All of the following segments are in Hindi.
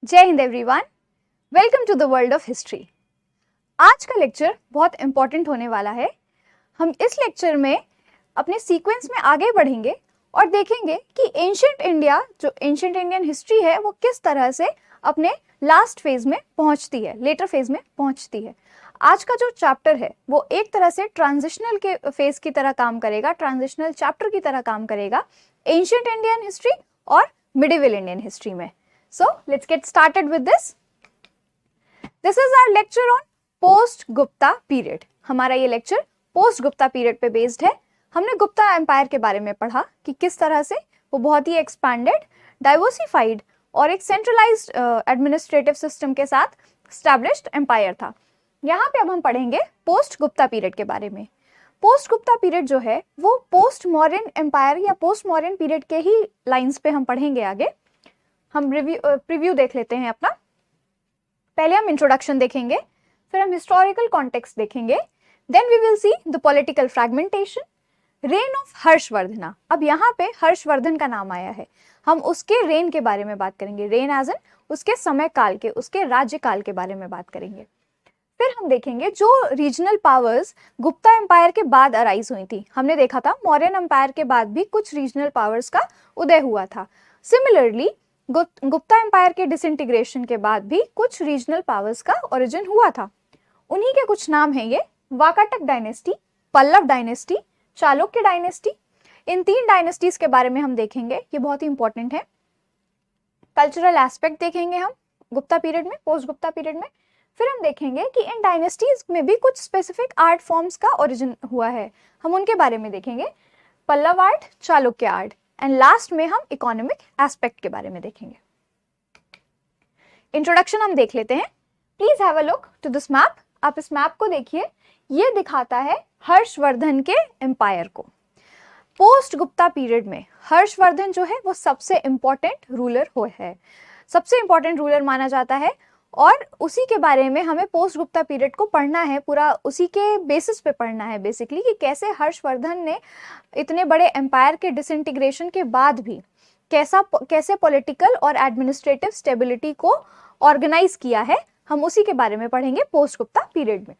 जय Hind everyone, welcome to the world of history. आज का लेक्चर बहुत इंपॉर्टेंट होने वाला है। हम इस लेक्चर में अपने सीक्वेंस में आगे बढ़ेंगे और देखेंगे कि एंशिएंट इंडिया, जो एंशिएंट इंडियन हिस्ट्री है, वो किस तरह से अपने लास्ट फेज में पहुंचती है, लेटर फेज में पहुंचती है। आज का जो चैप्टर है वो एक तरह से ट्रांजिशनल के फेज की तरह काम करेगा, ट्रांजिशनल चैप्टर की तरह काम करेगा एंशिएंट इंडियन हिस्ट्री और मिडिवल इंडियन हिस्ट्री में। So let's get started with this. This is our lecture on post Gupta period. हमारा ये लेक्चर पोस्ट गुप्ता पीरियड पे बेस्ड है। हमने गुप्ता एम्पायर के बारे में पढ़ा कि किस तरह से वो बहुत ही एक्सपैंडेड, डाइवर्सिफाइड और एक सेंट्रलाइज्ड एडमिनिस्ट्रेटिव सिस्टम के साथ स्टैब्लिश्ड एम्पायर था। यहाँ पे अब हम पढ़ेंगे पोस्ट गुप्ता पीरियड के बारे में। पोस्ट गुप्ता पीरियड जो है वो पोस्ट मौर्यन एम्पायर या पोस्ट मौर्यन पीरियड के ही लाइंस पे हम पढ़ेंगे आगे। हम प्रीव्यू देख लेते हैं अपना। पहले हम इंट्रोडक्शन देखेंगे, फिर हम हिस्टोरिकल कॉन्टेक्स्ट देखेंगे, then we will see the political fragmentation, reign of Harshvardhan. अब यहाँ पे हर्षवर्धन का नाम आया है, हम उसके रेन के बारे में बात करेंगे। रेन एज एन उसके समय काल के, उसके राज्य काल के बारे में बात करेंगे। फिर हम देखेंगे जो रीजनल पावर्स गुप्ता एम्पायर के बाद अराइज हुई थी। हमने देखा था मौर्यन एम्पायर के बाद भी कुछ रीजनल पावर्स का उदय हुआ था। सिमिलरली गुप्ता एम्पायर के डिसइंटीग्रेशन के बाद भी कुछ रीजनल पावर्स का ओरिजिन हुआ था। उन्हीं के कुछ नाम हैं ये: Vakataka dynasty, Pallava dynasty, Chalukya dynasty. इन तीन डायनेस्टीज के बारे में हम देखेंगे, ये बहुत ही इंपॉर्टेंट है। कल्चरल एस्पेक्ट देखेंगे हम गुप्ता पीरियड में, पोस्ट गुप्ता पीरियड में। फिर हम देखेंगे कि इन डायनेस्टीज में भी कुछ स्पेसिफिक आर्ट फॉर्म्स का ओरिजिन हुआ है, हम उनके बारे में देखेंगे। Pallava art, Chalukya art, and last में हम इकोनॉमिक एस्पेक्ट के बारे में देखेंगे। इंट्रोडक्शन हम देख लेते हैं। Please have a look to this map. आप इस मैप को देखिए, ये दिखाता है हर्षवर्धन के एम्पायर को। पोस्ट गुप्ता पीरियड में हर्षवर्धन जो है वो सबसे इंपॉर्टेंट रूलर है, सबसे इंपॉर्टेंट रूलर माना जाता है, और उसी के बारे में हमें पोस्ट गुप्ता पीरियड को पढ़ना है, पूरा उसी के बेसिस पे पढ़ना है बेसिकली, कि कैसे हर्षवर्धन ने इतने बड़े एम्पायर के डिसइंटीग्रेशन के बाद भी कैसे पॉलिटिकल और एडमिनिस्ट्रेटिव स्टेबिलिटी को ऑर्गेनाइज किया है। हम उसी के बारे में पढ़ेंगे पोस्ट गुप्ता पीरियड में।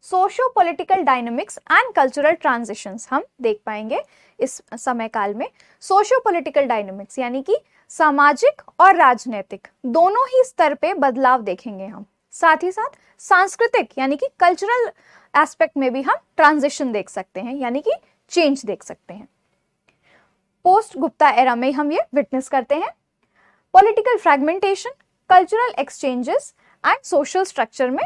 Socio political dynamics and cultural transitions हम देख पाएंगे इस समय काल में। सोशियो पॉलिटिकल डायनामिक्स यानी कि सामाजिक और राजनीतिक दोनों ही स्तर पे बदलाव देखेंगे हम। साथ ही साथ सांस्कृतिक यानी कि कल्चरल एस्पेक्ट में भी हम ट्रांजिशन देख सकते हैं, यानी कि चेंज देख सकते हैं। पोस्ट गुप्ता एरा में हम ये विटनेस करते हैं। Political fragmentation, cultural exchanges and social structure में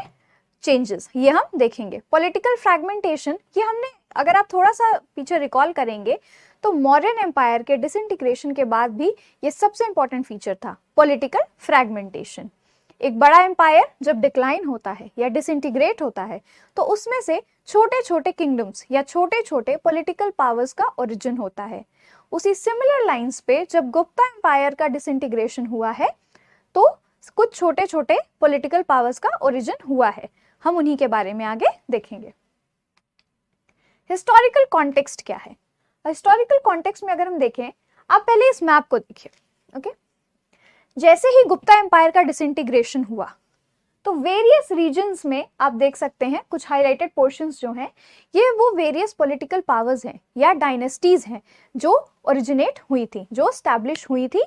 चेंजेस, ये हम देखेंगे। पॉलिटिकल फ्रैगमेंटेशन, ये हमने, अगर आप थोड़ा सा पीछे रिकॉल करेंगे तो मौर्यन एम्पायर के डिसइंटीग्रेशन के बाद भी ये सबसे इंपॉर्टेंट फीचर था, पॉलिटिकल फ्रैगमेंटेशन। एक बड़ा एम्पायर जब डिक्लाइन होता है या डिसइंटीग्रेट होता है तो उसमें से छोटे छोटे किंगडम्स या छोटे छोटे पॉलिटिकल पावर्स का ओरिजिन होता है। उसी सिमिलर लाइंस पे जब गुप्ता एम्पायर का डिसइंटीग्रेशन हुआ है तो कुछ छोटे छोटे पॉलिटिकल पावर्स का ओरिजिन हुआ है। हम उन्हीं के बारे में आगे देखेंगे। हिस्टोरिकल कॉन्टेक्स्ट क्या है? हिस्टोरिकल कॉन्टेक्स्ट में अगर हम देखें, आप पहले इस मैप को देखिए। ओके, जैसे ही गुप्ता एम्पायर का डिसइंटीग्रेशन हुआ तो वेरियस रीजन्स में आप देख सकते हैं कुछ हाईलाइटेड पोर्शंस जो हैं, ये वो वेरियस पॉलिटिकल पावर्स हैं या डायनेस्टीज हैं जो ओरिजिनेट हुई थी, जो स्टैब्लिश हुई थी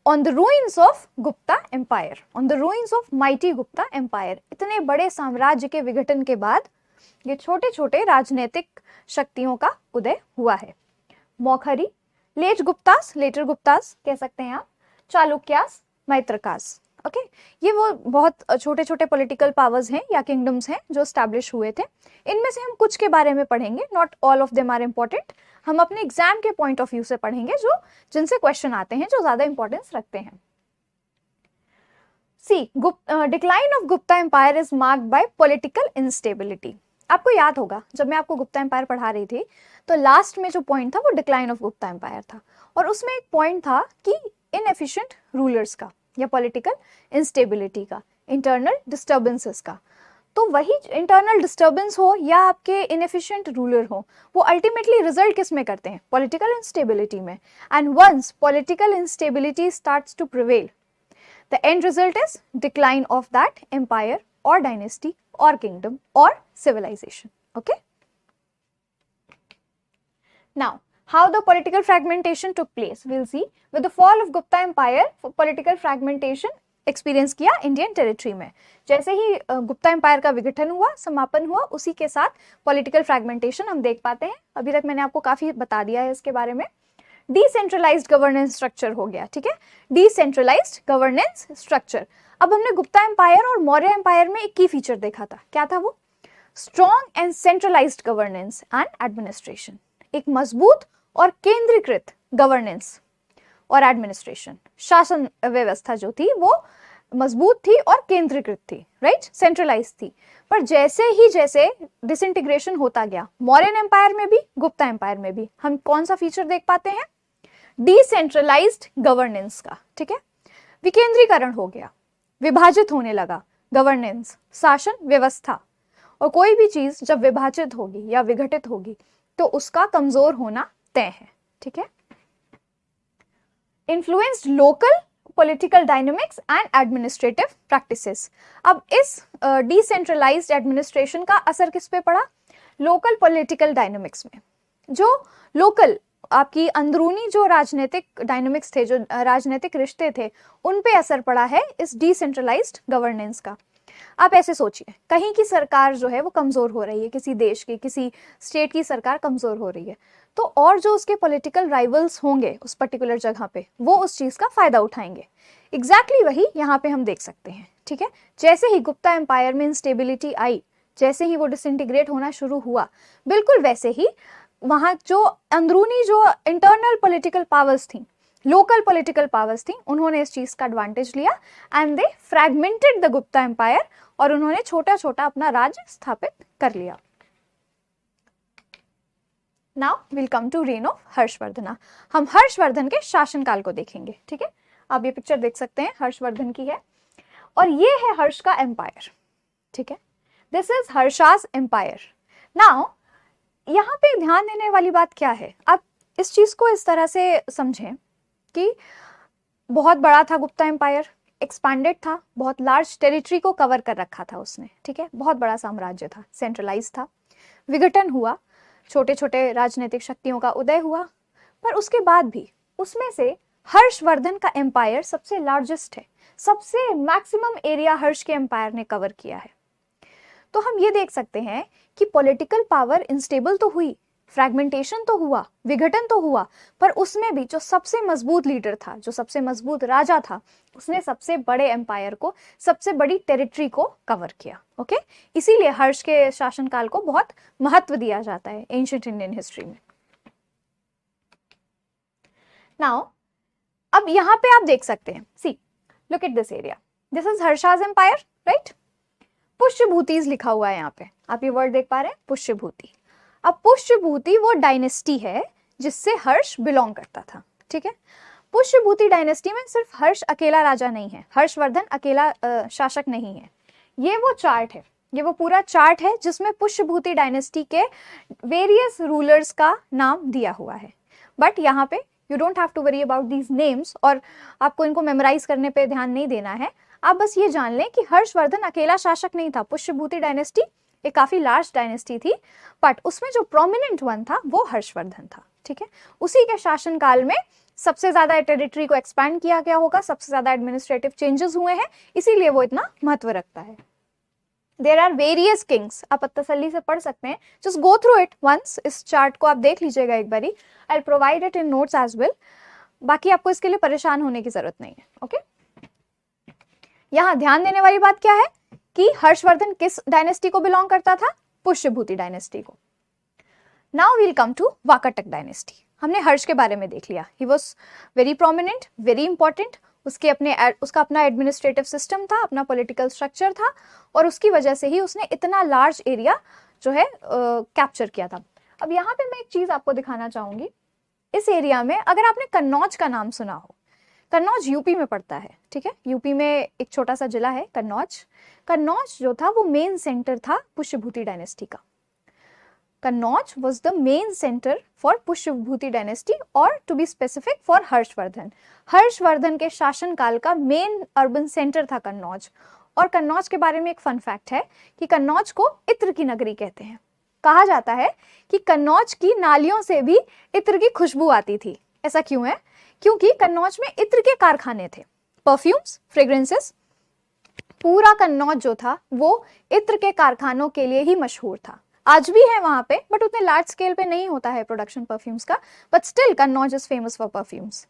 on the ruins of Gupta empire, on the ruins of mighty Gupta empire. इतने बड़े साम्राज्य के विघटन के बाद ये छोटे छोटे राजनीतिक शक्तियों का उदय हुआ है। मौखरी, लेट गुप्तास, लेटर गुप्तास कह सकते हैं आप, चालुक्यास, मैत्रकास। ओके, ये वो बहुत छोटे छोटे पॉलिटिकल पावर्स हैं या किंगडम्स हैं जो स्टैब्लिश हुए थे। इनमें से हम कुछ के बारे में पढ़ेंगे, not all of them are important. हम अपने एग्जाम के पॉइंट ऑफ व्यू से पढ़ेंगे, जो जिनसे क्वेश्चन आते हैं, जो ज्यादा इंपॉर्टेंस रखते हैं। See, decline of Gupta empire is marked by political instability. आपको याद होगा जब मैं आपको गुप्ता एम्पायर पढ़ा रही थी तो लास्ट में जो पॉइंट था वो डिक्लाइन ऑफ गुप्ता एम्पायर था, और उसमें एक पॉइंट था कि इनएफिशिएंट रूलर्स का या पॉलिटिकल इंस्टेबिलिटी का, इंटरनल डिस्टर्बेंसेस का। तो वही इंटरनल डिस्टर्बेंस हो या आपके इनएफिशिएंट रूलर हो, वो अल्टीमेटली रिजल्ट किस में करते हैं? पॉलिटिकल इंस्टेबिलिटी में। And once political instability starts to prevail, the end result is decline of that empire or dynasty or kingdom or civilization. Okay, now how the political fragmentation took place, we'll see. With the fall of Gupta empire, political fragmentation experience किया इंडियन टेरिटरी में. जैसे ही गुप्ता एम्पायर का विघटन हुआ, समापन हुआ, उसी के साथ पॉलिटिकल फ्रैगमेंटेशन हम देख पाते हैं. अभी तक मैंने आपको काफी बता दिया है इसके बारे में. डिसेंट्रलाइज्ड गवर्नेंस स्ट्रक्चर हो गया. ठीक है, डिसेंट्रलाइज्ड गवर्नेंस स्ट्रक्चर. अब हमने गुप्ता एम्पायर और मौर्य एम्पायर में एक की फीचर देखा था. क्या था वो? Strong and centralised governance and administration. एक मजबूत और केंद्रीकृत गवर्नेंस और एडमिनिस्ट्रेशन, शासन व्यवस्था जो थी वो मजबूत थी और केंद्रीकृत थी, राइट, सेंट्रलाइज थी. पर जैसे डिसइंटीग्रेशन होता गया, मौर्यन एम्पायर में भी, गुप्ता एम्पायर में भी, हम कौन सा फीचर देख पाते हैं? डिसेंट्रलाइज्ड गवर्नेंस का. ठीक है, विकेंद्रीकरण हो गया, विभाजित होने लगा गवर्नेंस, शासन व्यवस्था. और कोई भी चीज जब विभाजित होगी या विघटित होगी तो उसका कमजोर होना तय है. ठीक है, influenced local political dynamics and administrative practices. अब इस डिसेंट्रलाइज्ड एडमिनिस्ट्रेशन का असर किस पे पड़ा? लोकल पॉलिटिकल डायनेमिक्स में. जो लोकल आपकी अंदरूनी जो राजनीतिक डायनेमिक्स थे, जो राजनीतिक रिश्ते थे, उन पे असर पड़ा है इस डिसेंट्रलाइज्ड गवर्नेंस का. आप ऐसे सोचिए, कहीं की सरकार जो है वो कमजोर हो रही है, किसी देश की, किसी स्टेट की सरकार कमजोर हो रही है, तो और जो उसके पॉलिटिकल राइवल्स होंगे उस पर्टिकुलर जगह पे, वो उस चीज का फायदा उठाएंगे. एग्जैक्टली वही यहाँ पे हम देख सकते हैं. ठीक है, जैसे ही गुप्ता एम्पायर में इंस्टेबिलिटी आई, जैसे ही वो डिसइंटीग्रेट होना शुरू हुआ, बिल्कुल वैसे ही वहां जो अंदरूनी जो इंटरनल पॉलिटिकल पावर्स थी, लोकल पॉलिटिकल पावर्स थी, उन्होंने इस चीज का एडवांटेज लिया and they fragmented the Gupta empire, और उन्होंने छोटा छोटा अपना राज्य स्थापित कर लिया. Now will come to reign of Harshvardhan. हम हर्षवर्धन के शासनकाल को देखेंगे. ठीक है, आप ये पिक्चर देख सकते हैं, हर्षवर्धन की है, और ये है हर्ष का एम्पायर. ठीक है, this is Harsha's empire. Now यहाँ पे ध्यान देने वाली बात क्या है? आप इस चीज को इस तरह से समझें कि बहुत बड़ा था गुप्ता एम्पायर, एक्सपैंडेड था, बहुत लार्ज टेरिटरी को कवर कर रखा था उसने. ठीक है, बहुत बड़ा साम्राज्य था, सेंट्रलाइज था. विघटन हुआ, छोटे छोटे राजनीतिक शक्तियों का उदय हुआ, पर उसके बाद भी उसमें से हर्षवर्धन का एम्पायर सबसे लार्जेस्ट है. सबसे मैक्सिमम एरिया हर्ष के एम्पायर ने कवर किया है. तो हम ये देख सकते हैं कि पॉलिटिकल पावर इंस्टेबल तो हुई, फ्रैगमेंटेशन तो हुआ, विघटन तो हुआ, पर उसमें भी जो सबसे मजबूत लीडर था, जो सबसे मजबूत राजा था, उसने सबसे बड़े एम्पायर को, सबसे बड़ी टेरिटरी को कवर किया. ओके, इसीलिए हर्ष के शासनकाल को बहुत महत्व दिया जाता है एंशिएंट इंडियन हिस्ट्री में. नाउ अब यहाँ पे आप देख सकते हैं, see look at this area, this is Harsha's empire, right. Pushyabhutis लिखा हुआ है यहाँ पे, आप ये वर्ड देख पा रहे हैं, पुष्यभूति. अब पुष्यभूति वो डायनेस्टी है जिससे हर्ष बिलोंग करता था. ठीक है, पुष्यभूति डायनेस्टी में सिर्फ हर्ष अकेला राजा नहीं है, हर्षवर्धन अकेला शासक नहीं है. ये वो चार्ट है, ये वो पूरा चार्ट है जिसमें पुष्यभूति डायनेस्टी के वेरियस रूलर्स का नाम दिया हुआ है. बट यहाँ पे you don't have to worry about these names, और आपको इनको मेमोराइज करने पे ध्यान नहीं देना है. आप बस ये जान लें कि हर्षवर्धन अकेला शासक नहीं था. पुष्यभूति डायनेस्टी एक काफी लार्ज डायनेस्टी थी, बट उसमें जो प्रोमिनेंट वन था वो हर्षवर्धन था. ठीक है, उसी के शासनकाल में सबसे ज्यादा टेरिटरी को एक्सपैंड किया गया होगा, सबसे ज्यादा एडमिनिस्ट्रेटिव चेंजेस हुए हैं, इसीलिए वो इतना महत्व रखता है. देयर आर वेरियस किंग्स, आप तसल्ली से पढ़ सकते हैं, just go through it once. इस चार्ट को आप देख लीजिएगा एक बारी, I will provide it in notes as well. बाकी आपको इसके लिए परेशान होने की जरूरत नहीं है. ओके, यहाँ ध्यान देने वाली बात क्या है कि हर्षवर्धन किस डायनेस्टी को बिलोंग करता था? पुष्यभूति डायनेस्टी को. Now will come to Vakataka dynasty. हमने हर्ष के बारे में देख लिया, he was very prominent, very important. उसका अपना एडमिनिस्ट्रेटिव सिस्टम था, अपना पॉलिटिकल स्ट्रक्चर था, और उसकी वजह से ही उसने इतना लार्ज एरिया जो है कैप्चर किया था. अब यहाँ पे मैं एक चीज आपको दिखाना चाहूंगी. इस एरिया में अगर आपने कन्नौज का नाम सुना हो, कन्नौज यूपी में पड़ता है. ठीक है, यूपी में एक छोटा सा जिला है कन्नौज. कन्नौज जो था वो मेन सेंटर था पुष्यभूति डायनेस्टी का. Kannauj was the main center for Pushyabhuti dynasty और to be specific for Harshvardhan. Harshvardhan के शासनकाल का मेन अर्बन सेंटर था कन्नौज। और कन्नौज के बारे में एक फन फैक्ट है कि कन्नौज को इत्र की नगरी कहते हैं। कहा जाता है कि कन्नौज की नालियों से भी इत्र की खुशबू आती थी। ऐसा क्यों है? क्योंकि कन्नौज में इत्र के कारखाने थे, परफ्यूम्स, फ्रेग्रेंसेस। पूरा कन्नौज जो था वो इत्र के कारखानों के लिए ही मशहूर था। आज भी है वहां पे, बट उतने लार्ज स्केल पे नहीं होता है प्रोडक्शन परफ्यूम्स का, but still Kannauj is famous for perfumes.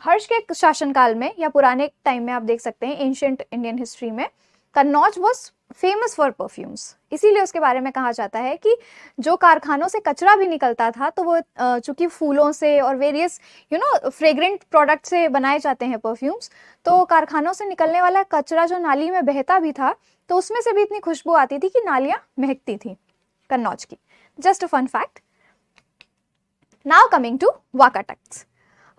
Harsha के शासनकाल में या पुराने टाइम में आप देख सकते हैं एंशिएंट इंडियन हिस्ट्री में Kannauj was famous for perfumes. इसीलिए उसके बारे में कहा जाता है कि जो कारखानों से कचरा भी निकलता था तो वो चूंकि फूलों से और वेरियस फ्रेग्रेंट प्रोडक्ट से बनाए जाते हैं परफ्यूम्स, तो कारखानों से निकलने वाला कचरा जो नाली में बहता भी था तो उसमें से भी इतनी खुशबू आती थी कि नालियां महकती थी कन्नौज की। Just a fun fact. Now coming to Vakatakas.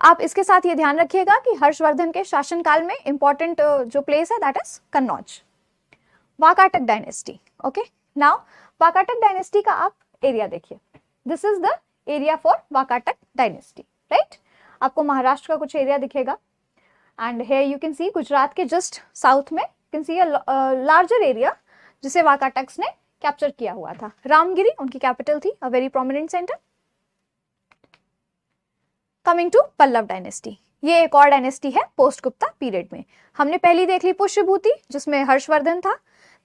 आप इसके साथ ये ध्यान रखिएगा कि हर्षवर्धन के शासनकाल में इंपॉर्टेंट जो प्लेस है that is Kannauj. Vakataka dynasty. Okay, now Vakataka dynasty का आप एरिया देखिए। This is the area for Vakataka dynasty, right. आपको महाराष्ट्र का कुछ एरिया दिखेगा and here you can see Gujarat के जस्ट साउथ में can see a larger area जिसे वाकाटक्स ने कैप्चर किया हुआ था। रामगिरी उनकी कैपिटल थी, a very prominent centre. Coming to Pallava dynasty, ये एक और डायनेस्टी है पोस्ट गुप्ता पीरियड में। हमने पहली देख ली पुष्यभूति जिसमें हर्षवर्धन था,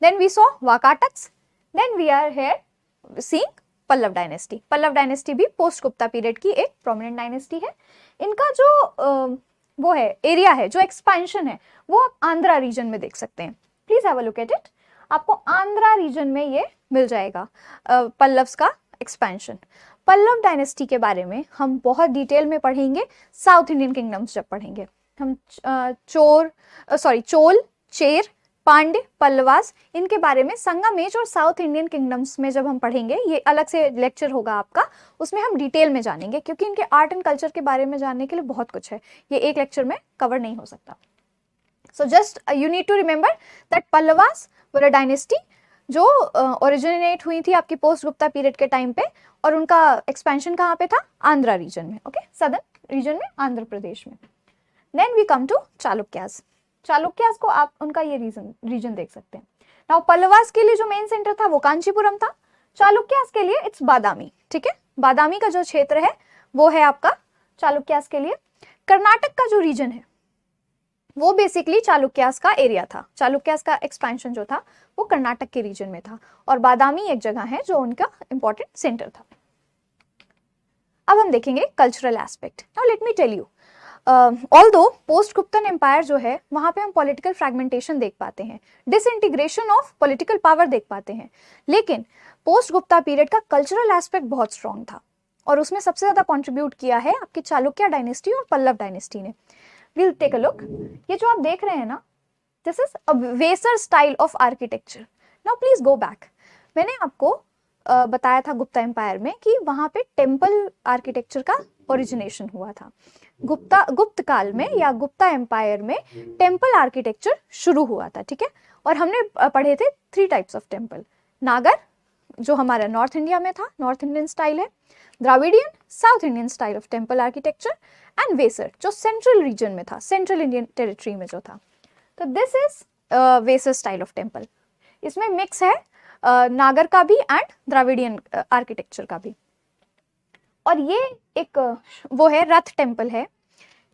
then we saw Vakatakas, then we are here seeing Pallava dynasty. Pallava dynasty भी पोस्ट गुप्ता पीरियड की एक प्रोमिनेंट डायनेस्टी है। इनका जो वो है एरिया है, जो एक्सपेंशन है, वो आप आंध्रा रीजन में देख सकते हैं। Please have a look at it. आपको आंध्रा रीजन में ये मिल जाएगा पल्लव्स का एक्सपेंशन। पल्लव डायनेस्टी के बारे में हम बहुत डिटेल में पढ़ेंगे साउथ इंडियन किंगडम्स जब पढ़ेंगे। हम चोल, चेर, पांड्य, पल्लवास इनके बारे में संगमेश और साउथ इंडियन किंगडम्स में जब हम पढ़ेंगे, ये अलग से लेक्चर होगा आपका, उसमें हम डिटेल में जानेंगे क्योंकि इनके आर्ट एंड कल्चर के बारे में जानने के लिए बहुत कुछ है, ये एक लेक्चर में कवर नहीं हो सकता। So just you need to remember that Pallavas were a dynasty जो ओरिजिनेट हुई थी आपकी पोस्ट गुप्ता पीरियड के टाइम पे, और उनका एक्सपेंशन कहाँ पे था? आंध्रा रीजन में। ओके, सदर्न रीजन में, आंध्र प्रदेश में। Then we come to Chalukyas. Chalukyas को आप उनका ये रीजन देख सकते हैं। नाउ पल्लवास के लिए जो मेन सेंटर था वो कांचीपुरम था, चालुक्यास के लिए इट्स बादामी। ठीक है, बादामी का जो क्षेत्र है वो है आपका चालुक्यास के लिए। कर्नाटक का जो रीजन है वो बेसिकली चालुक्यास का एरिया था। चालुक्यास का एक्सपेंशन जो था वो कर्नाटक के रीजन में था, और बादामी एक जगह है जो उनका इंपॉर्टेंट सेंटर था। अब हम देखेंगे cultural aspect. Now let me tell you, although post Guptan empire जो है वहां पे हम पॉलिटिकल फ्रैगमेंटेशन देख पाते हैं, डिसइंटीग्रेशन ऑफ पॉलिटिकल पावर देख पाते हैं, लेकिन पोस्ट गुप्ता पीरियड का कल्चरल एस्पेक्ट बहुत स्ट्रॉन्ग था और उसमें सबसे ज्यादा कॉन्ट्रीब्यूट किया है आपकी चालुक्य डायनेस्टी और पल्लव डायनेस्टी ने। We'll take a look. ये जो आप देख रहे हैं ना, this is a Vesara style of architecture. Now please go back. मैंने आपको बताया था गुप्ता एम्पायर में कि वहां पे टेम्पल आर्किटेक्चर का ओरिजिनेशन हुआ था। गुप्त काल में या गुप्ता एम्पायर में टेम्पल आर्किटेक्चर शुरू हुआ था। ठीक है, और हमने पढ़े थे 3 टाइप्स ऑफ टेम्पल। नागर जो हमारा नॉर्थ इंडिया में था, नॉर्थ इंडियन स्टाइल है, Dravidian south Indian style of temple architecture, and Vesara जो सेंट्रल रीजन में था, सेंट्रल इंडियन टेरिटरी में जो था। तो this is Vesara style of temple. इसमें मिक्स है नागर का भी एंड द्राविडियन आर्किटेक्चर का भी। और ये एक वो है रथ टेम्पल है,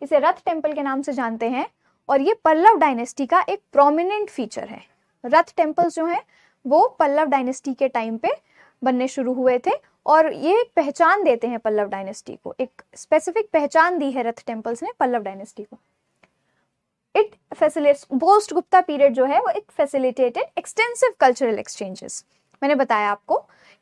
इसे रथ टेम्पल के नाम से जानते हैं, और ये पल्लव डायनेस्टी का एक प्रोमिनेंट फीचर है। रथ टेम्पल्स जो है वो पल्लव डायनेस्टी के टाइम पे बनने शुरू हुए थे, और ये एक पहचान देते हैं पल्लव डायनेस्टी को, एक स्पेसिफिक पहचान दी है रथ टेम्पल्स ने पल्लव डायनेस्टी को। It facilitates, post Gupta period जो है वो it facilitated extensive cultural exchanges. मैंने बताया आपको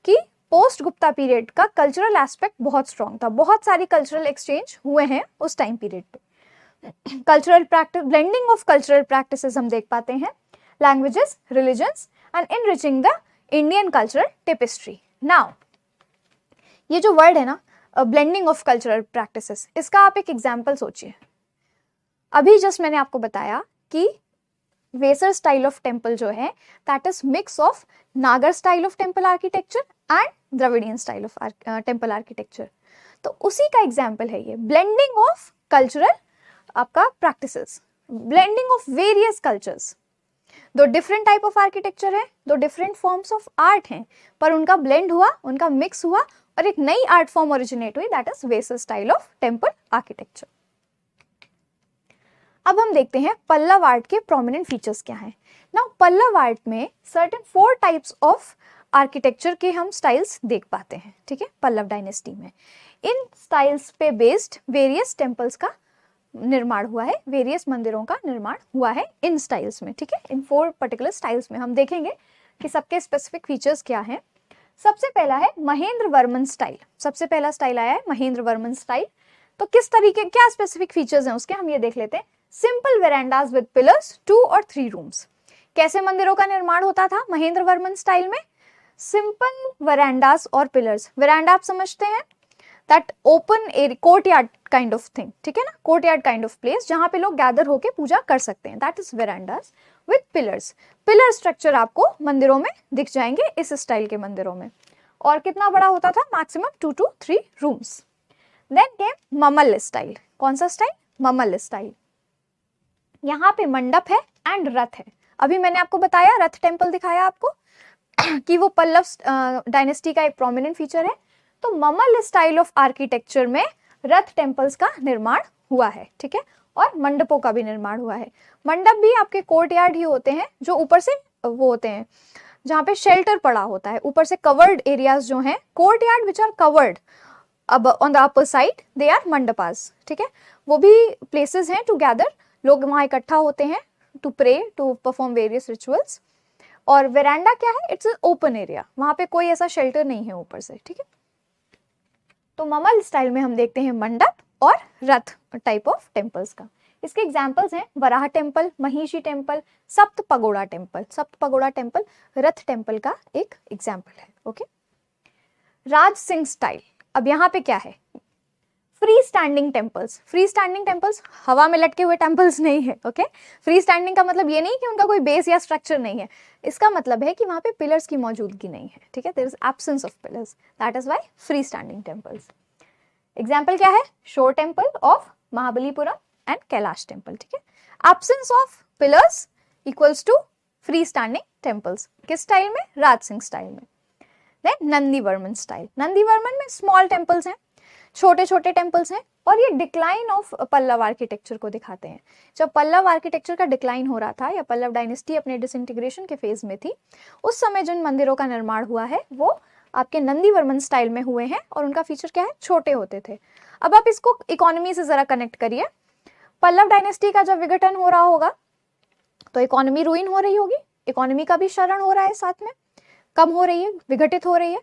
कि पोस्ट गुप्ता पीरियड का कल्चरल एस्पेक्ट बहुत स्ट्रॉन्ग था, बहुत सारी कल्चरल एक्सचेंज हुए हैं उस टाइम पीरियड पे। Cultural practice, blending of cultural practices हम देख पाते हैं, languages, religions and enriching the Indian cultural tapestry. Now ये जो वर्ड है ना, ब्लेंडिंग ऑफ कल्चरल प्रैक्टिसेस, इसका आप एक एग्जाम्पल सोचिए। अभी जस्ट मैंने आपको बताया कि वेसर स्टाइल ऑफ टेम्पल जो है दैट इज मिक्स ऑफ नागर style of temple architecture and Dravidian style of temple architecture. तो उसी का एग्जाम्पल है ये, ब्लेंडिंग ऑफ कल्चरल आपका practices, blending of various cultures. दो डिफरेंट टाइप ऑफ आर्किटेक्चर है, दो डिफरेंट फॉर्म्स ऑफ आर्ट हैं, पर उनका ब्लेंड हुआ, उनका मिक्स हुआ और एक नई आर्ट फॉर्म ओरिजिनेट हुई, that is vessel style of temple architecture. अब हम देखते हैं पल्लव आर्ट के प्रोमिनेंट फीचर्स क्या हैं। नाउ पल्लव आर्ट में सर्टेन 4 टाइप्स ऑफ आर्किटेक्चर के हम स्टाइल्स देख पाते हैं, ठीक है, पल्लव डायनेस्टी में। इन स्टाइल्स पे बेस्ड वेरियस टेम्पल्स का निर्माण हुआ है, वेरियस मंदिरों का निर्माण हुआ है इन स्टाइल्स में, ठीक है। इन 4 पर्टिकुलर स्टाइल्स में हम देखेंगे कि सबके स्पेसिफिक फीचर्स क्या हैं। सबसे पहला है महेंद्र वर्मन स्टाइल। सबसे पहला स्टाइल आया है महेंद्र वर्मन स्टाइल। तो किस तरीके, क्या स्पेसिफिक फीचर्स हैं उसके, हम ये देख लेते हैं। सिंपल वेरांडास विद पिलर्स, 2 और 3 रूम्स। कैसे मंदिरों का निर्माण होता था महेंद्र वर्मन स्टाइल में? सिंपल वेरांडास और पिलर्स। वेरांडा आप समझते हैं, that open area, courtyard kind of thing, ठीक है ना, कोर्टयार्ड काइंड ऑफ प्लेस जहां पे लोग गैदर होके पूजा कर सकते हैं, that is verandas with pillars. Pillar structure आपको मंदिरों में दिख जाएंगे इस स्टाइल के मंदिरों में। और कितना बड़ा होता था? Maximum 2 to 3 rooms. Then came ममल स्टाइल। कौन सा स्टाइल? ममल स्टाइल। यहाँ पे मंडप है एंड रथ है। अभी मैंने आपको बताया, रथ टेम्पल दिखाया आपको कि वो पल्लव डायनेस्टी का एक प्रोमिनेंट फीचर है। तो ममल स्टाइल ऑफ आर्किटेक्चर में रथ टेम्पल्स का निर्माण हुआ है, ठीक है, और मंडपों का भी निर्माण हुआ है। मंडप भी आपके कोर्टयार्ड ही होते हैं जो ऊपर से वो होते हैं जहाँ पे शेल्टर पड़ा होता है, ऊपर से कवर्ड एरियाज जो हैं, कोर्टयार्ड विच आर कवर्ड अब on the upper side they are mandapas, ठीक है। वो भी प्लेसेस हैं टू गैदर, लोग वहाँ इकट्ठा होते हैं to pray, to perform various rituals. और वेरांडा क्या है? इट्स ओपन एरिया, वहाँ पे कोई ऐसा शेल्टर नहीं है ऊपर से, ठीक है। तो ममल स्टाइल में हम देखते हैं मंडप और रथ टाइप ऑफ टेम्पल्स का। इसके एग्जाम्पल्स हैं वराह टेम्पल, महिषी टेम्पल, सप्त पगोड़ा टेम्पल। सप्त पगोड़ा टेम्पल रथ टेम्पल का एक एग्जाम्पल है, ओके। राज सिंह स्टाइल। अब यहाँ पे क्या है? Free standing temples. Free standing temples हवा में लटके हुए टेम्पल्स नहीं है, ओके। फ्री स्टैंडिंग का मतलब ये नहीं कि उनका कोई बेस या स्ट्रक्चर नहीं है, इसका मतलब है कि वहां पे पिलर्स की मौजूदगी नहीं है, ठीक है, there is absence of pillars, that is why free standing temples. Example क्या है? Shore temple of Mahabalipuram and Kailash temple, ठीक है। Absence of pillars equals to free standing temples. किस स्टाइल में? राज सिंह स्टाइल में। Then Nandi Varman style. नंदी वर्मन में स्मॉल टेम्पल्स हैं, छोटे छोटे टेम्पल्स हैं, और ये डिक्लाइन ऑफ पल्लव आर्किटेक्चर को दिखाते हैं। जब पल्लव आर्किटेक्चर का डिक्लाइन हो रहा था या पल्लव डायनेस्टी अपने डिसइंटीग्रेशन के फेज में थी, उस समय जिन मंदिरों का निर्माण हुआ है वो आपके नंदी वर्मन स्टाइल में हुए हैं, और उनका फीचर क्या है? छोटे होते थे। अब आप इसको इकोनॉमी से जरा कनेक्ट करिए। पल्लव डायनेस्टी का जब विघटन हो रहा होगा तो इकोनॉमी रुइन हो रही होगी, इकोनॉमी का भी क्षरण हो रहा है, साथ में कम हो रही है, विघटित हो रही है।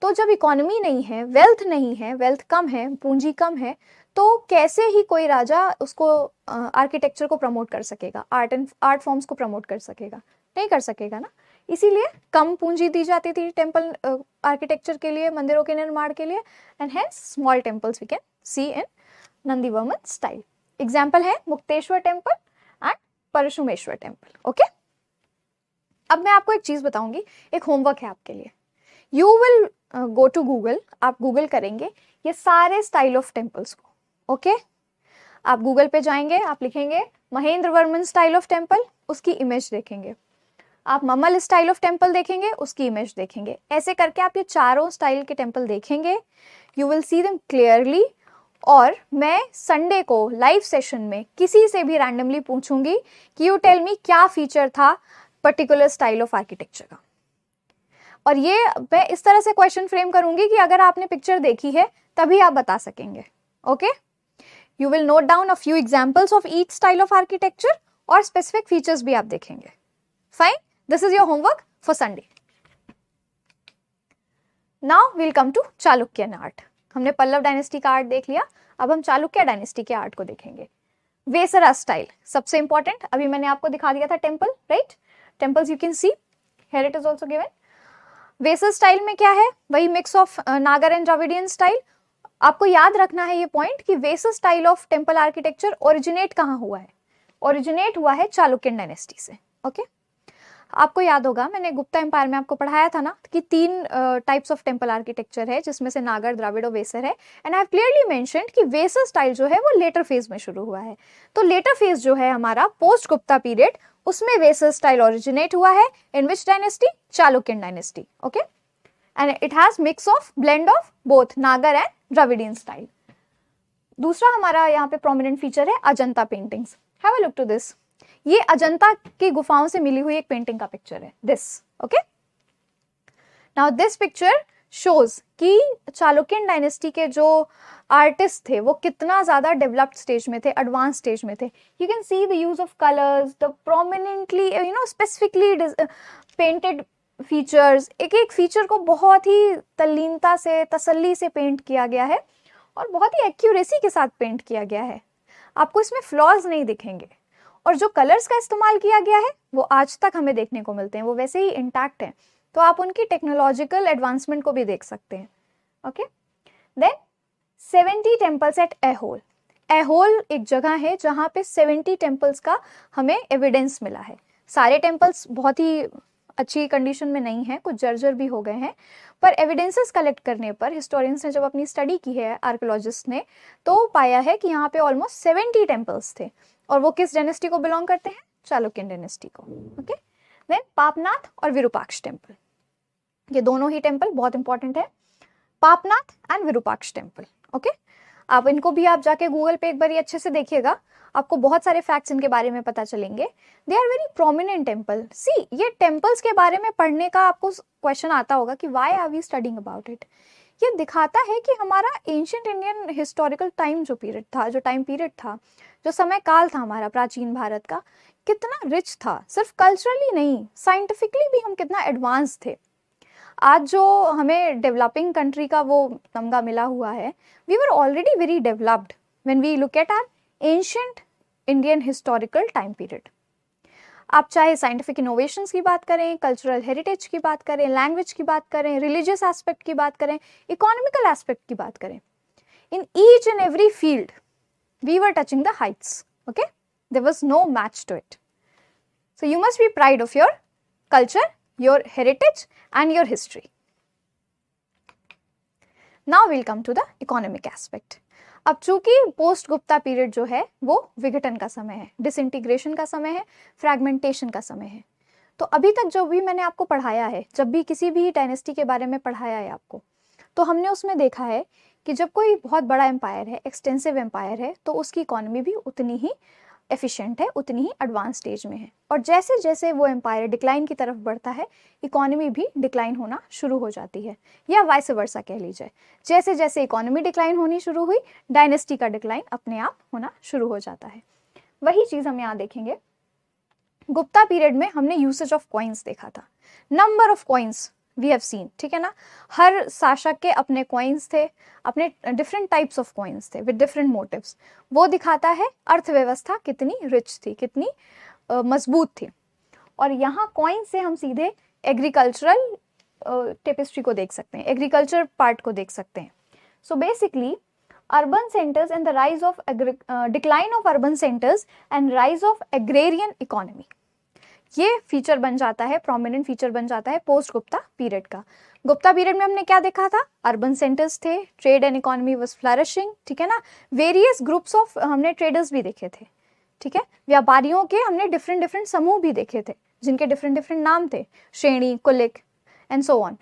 तो जब इकोनॉमी नहीं है, वेल्थ नहीं है, वेल्थ कम है, पूंजी कम है, तो कैसे ही कोई राजा उसको आर्किटेक्चर को प्रमोट कर सकेगा, आर्ट फॉर्म्स को प्रमोट कर सकेगा? नहीं कर सकेगा ना। इसीलिए कम पूंजी दी जाती थी टेम्पल आर्किटेक्चर के लिए, मंदिरों के निर्माण के लिए, and hence small temples we can see in Nandi Varman style. Example है Mukteshwar temple and Parshumeshwar temple, okay. अब मैं आपको एक चीज बताऊंगी, एक होमवर्क है आपके लिए। You will go to Google, आप गूगल करेंगे ये सारे स्टाइल ऑफ टेम्पल्स को, ओके। आप गूगल पे जाएंगे, आप लिखेंगे Mahendravarman style of temple, उसकी इमेज देखेंगे। आप ममल स्टाइल ऑफ टेम्पल देखेंगे, उसकी इमेज देखेंगे। ऐसे करके आप ये चारों स्टाइल के टेम्पल देखेंगे, you will see them clearly. और मैं संडे को लाइव सेशन में किसी से भी रैंडमली पूछूंगी कि यू टेल मी क्या फीचर था पर्टिकुलर स्टाइल ऑफ आर्किटेक्चर का। और ये मैं इस तरह से क्वेश्चन फ्रेम करूंगी कि अगर आपने पिक्चर देखी है तभी आप बता सकेंगे, okay. You will note down a few examples of each style of architecture और स्पेसिफिक फीचर्स भी आप देखेंगे। Fine, this is your homework for Sunday. Now will come to Chalukyan art. हमने पल्लव डायनेस्टी का आर्ट देख लिया, अब हम चालुक्य डायनेस्टी के आर्ट को देखेंगे। वेसरा स्टाइल सबसे इंपॉर्टेंट, अभी मैंने आपको दिखा दिया था temple, right. Temples you can see, here it is also given. Vessel style में क्या है? वही मिक्स ऑफ नागर एंड द्रविडियन स्टाइल। आपको याद रखना है ये पॉइंट कि vessel style of temple architecture originate कहाँ हुआ है? ओरिजिनेट हुआ है चालुक्यन डायनेस्टी से, ओके। आपको याद होगा मैंने गुप्ता एम्पायर में आपको पढ़ाया था ना कि 3 टाइप्स ऑफ टेम्पल आर्किटेक्चर है, जिसमें से नागर, द्राविड़ और वेसर है। And I have clearly mentioned कि वेसर स्टाइल जो है वो लेटर फेज में शुरू हुआ है। तो लेटर फेज जो है हमारा पोस्ट गुप्ता पीरियड, उसमें वेसर स्टाइल ओरिजिनेट हुआ है। In which dynasty? Chalukyan dynasty. Okay, and it has mix of blend of both Nagara and Dravidian style. दूसरा हमारा यहाँ पे प्रोमिनेंट फीचर है Ajanta paintings. Have a look to this. ये अजंता की गुफाओं से मिली हुई एक पेंटिंग का पिक्चर है, this. Okay, now this picture shows कि चालुक्यन डायनेस्टी के जो आर्टिस्ट थे वो कितना ज्यादा डेवलप्ड स्टेज में थे, एडवांस स्टेज में थे। You can see the use of colours, the prominently specifically painted features. एक एक फीचर को बहुत ही तल्लीनता से, तसल्ली से पेंट किया गया है और बहुत ही एक्यूरेसी के साथ पेंट किया गया है। आपको इसमें फ्लॉज नहीं दिखेंगे। और जो कलर्स का इस्तेमाल किया गया है वो आज तक हमें देखने को मिलते हैं, वो वैसे ही इंटैक्ट हैं। तो आप उनकी टेक्नोलॉजिकल एडवांसमेंट को भी देख सकते हैं। Okay, then 70 temples at Aihole. Aihole एक जगह है जहाँ पे 70 टेम्पल्स का हमें एविडेंस मिला है। सारे टेम्पल्स बहुत ही अच्छी कंडीशन में नहीं है, कुछ जर्जर भी हो गए हैं, पर एविडेंसेस कलेक्ट करने पर हिस्टोरियंस ने जब अपनी स्टडी की है, आर्कियोलॉजिस्ट ने, तो पाया है कि यहाँ पे ऑलमोस्ट 70 टेम्पल्स थे। और वो किस डायनेस्टी को बिलोंग करते हैं? चालुक्यन डायनेस्टी को। ओके, देन पापनाथ और विरूपाक्ष टेम्पल। ये दोनों ही टेम्पल बहुत इंपॉर्टेंट है, Papanath and Virupaksha temple. Okay, आप इनको भी आप जाके गूगल पे एक बार अच्छे से देखिएगा, आपको बहुत सारे फैक्ट्स इनके बारे में पता चलेंगे। They are very prominent temple. See, ये टेम्पल्स के बारे में पढ़ने का आपको क्वेश्चन आता होगा कि why are we studying about it. ये दिखाता है कि हमारा एंशिएंट इंडियन हिस्टोरिकल टाइम जो पीरियड था, जो टाइम पीरियड था, जो समय काल था हमारा प्राचीन भारत का, कितना रिच था। सिर्फ कल्चरली नहीं, साइंटिफिकली भी हम कितना एडवांस थे। आज जो हमें डेवलपिंग कंट्री का वो तमगा मिला हुआ है, we were already very developed when we look at our ancient Indian historical time period. आप चाहे साइंटिफिक इनोवेशंस की बात करें, कल्चरल हेरिटेज की बात करें, लैंग्वेज की बात करें, रिलीजियस एस्पेक्ट की बात करें, इकोनॉमिकल एस्पेक्ट की बात करें, in each and every field we were touching the heights. Okay, there was no match to it. So you must be proud of your culture, your heritage and your history. Now we'll come to the economic aspect. अब चूंकि पोस्ट गुप्ता पीरियड जो है वो विघटन का समय है, डिसइंटीग्रेशन का समय है, फ्रैगमेंटेशन का समय है। तो अभी तक जो भी मैंने आपको पढ़ाया है, जब भी किसी भी डायनेस्टी के बारे में पढ़ाया है आपको, तो हमने उसमें देखा है कि जब कोई बहुत बड़ा एम्पायर है, एक्सटेंसिव एम्पायर है, तो उसकी इकोनॉमी भी उतनी ही एफिशिएंट है, उतनी ही एडवांस स्टेज में है। और जैसे जैसे वो एम्पायर डिक्लाइन की तरफ बढ़ता है, इकोनॉमी भी डिक्लाइन होना शुरू हो जाती है, या वाइस वर्सा कह लीजिए। जैसे जैसे इकोनॉमी डिक्लाइन होनी शुरू हुई, डायनेस्टी का डिक्लाइन अपने आप होना शुरू हो जाता है। वही चीज़ हम यहाँ देखेंगे। गुप्ता पीरियड में हमने यूसेज ऑफ कॉइन्स देखा था, number of coins we have seen, ठीक है ना। हर शासक के अपने कॉइन्स थे, अपने डिफरेंट टाइप्स ऑफ कॉइन्स थे विद डिफरेंट मोटिव्स। वो दिखाता है अर्थव्यवस्था कितनी रिच थी, कितनी मजबूत थी। और यहाँ कॉइन से हम सीधे एग्रीकल्चरल टेपेस्ट्री को देख सकते हैं, एग्रीकल्चर पार्ट को देख सकते हैं। So basically urban centres and the rise of decline of urban centres and rise of agrarian economy, ये फीचर बन जाता है, प्रोमिनेंट फीचर बन जाता है पोस्ट गुप्ता पीरियड का। गुप्ता पीरियड में हमने क्या देखा था? अर्बन सेंटर्स थे, trade and economy was flourishing, ठीक है ना। वेरियस ग्रुप्स ऑफ हमने ट्रेडर्स भी देखे थे, ठीक है। व्यापारियों के हमने डिफरेंट डिफरेंट समूह भी देखे थे, जिनके डिफरेंट डिफरेंट नाम थे, श्रेणी, कुलिक एंड सो ऑन।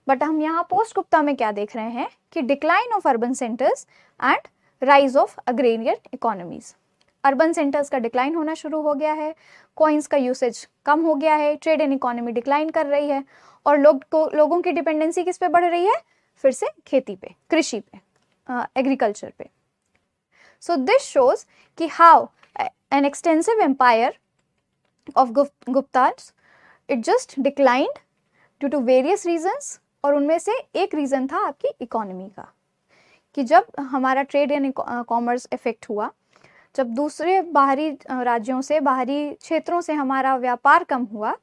बट हम यहाँ पोस्ट गुप्ता में क्या देख रहे हैं कि decline of urban centres and rise of agrarian economies. Urban centres का डिक्लाइन होना शुरू हो गया है, कॉइन्स का यूसेज कम हो गया है, ट्रेड एंड इकोनॉमी डिक्लाइन कर रही है, और लोगों की डिपेंडेंसी किस पे बढ़ रही है? फिर से खेती पे, कृषि पे, एग्रीकल्चर पे। सो दिस शोज कि how an extensive empire of Guptas it just declined due to various reasons, और उनमें से एक रीजन था आपकी इकोनॉमी का, कि जब हमारा ट्रेड एंड कॉमर्स इफेक्ट हुआ, जब दूसरे बाहरी राज्यों से, बाहरी क्षेत्रों से हमारा व्यापार कम हुआ,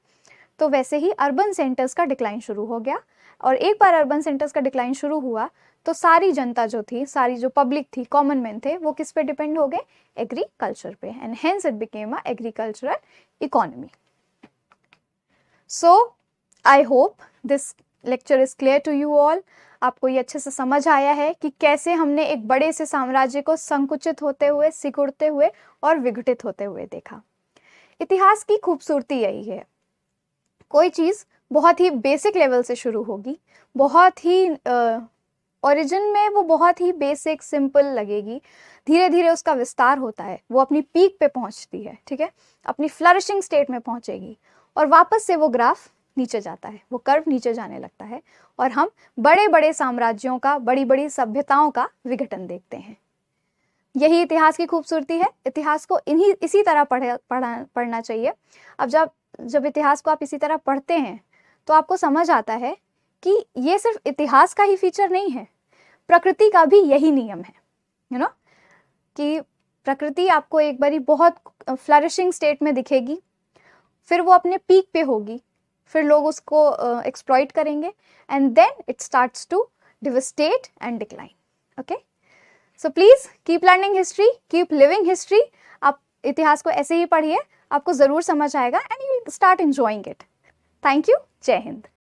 तो वैसे ही अर्बन सेंटर्स का डिक्लाइन शुरू हो गया। और एक बार अर्बन सेंटर्स का डिक्लाइन शुरू हुआ तो सारी जनता जो थी, सारी जो पब्लिक थी, कॉमन मैन थे, वो किस पे डिपेंड हो गए? एग्रीकल्चर पे, and hence it became a agricultural economy. So I hope this lecture is clear to you all. आपको ये अच्छे से समझ आया है कि कैसे हमने एक बड़े से साम्राज्य को संकुचित होते हुए, सिकुड़ते हुए और विघटित होते हुए देखा। इतिहास की खूबसूरती यही है, कोई चीज़ बहुत ही बेसिक लेवल से शुरू होगी, बहुत ही ओरिजिन में वो बहुत ही बेसिक सिंपल लगेगी, धीरे धीरे उसका विस्तार होता है, वो अपनी पीक पे पहुंचती है, ठीक है, अपनी फ्लरिशिंग स्टेट में पहुंचेगी और वापस से वो ग्राफ नीचे जाता है, वो कर्व नीचे जाने लगता है और हम बड़े बड़े साम्राज्यों का, बड़ी बड़ी सभ्यताओं का विघटन देखते हैं। यही इतिहास की खूबसूरती है। इतिहास को इसी तरह पढ़ना चाहिए। अब जब इतिहास को आप इसी तरह पढ़ते हैं तो आपको समझ आता है कि ये सिर्फ इतिहास का ही फीचर नहीं है, प्रकृति का भी यही नियम है, यू नो, कि प्रकृति आपको एक बारी बहुत फ्लरिशिंग स्टेट में दिखेगी, फिर वो अपने पीक पे होगी, फिर लोग उसको एक्सप्लॉइट करेंगे and then it starts to devastate and decline. Okay, so please keep learning history, keep living history. आप इतिहास को ऐसे ही पढ़िए, आपको जरूर समझ आएगा and you start enjoying it. Thank you. जय हिंद।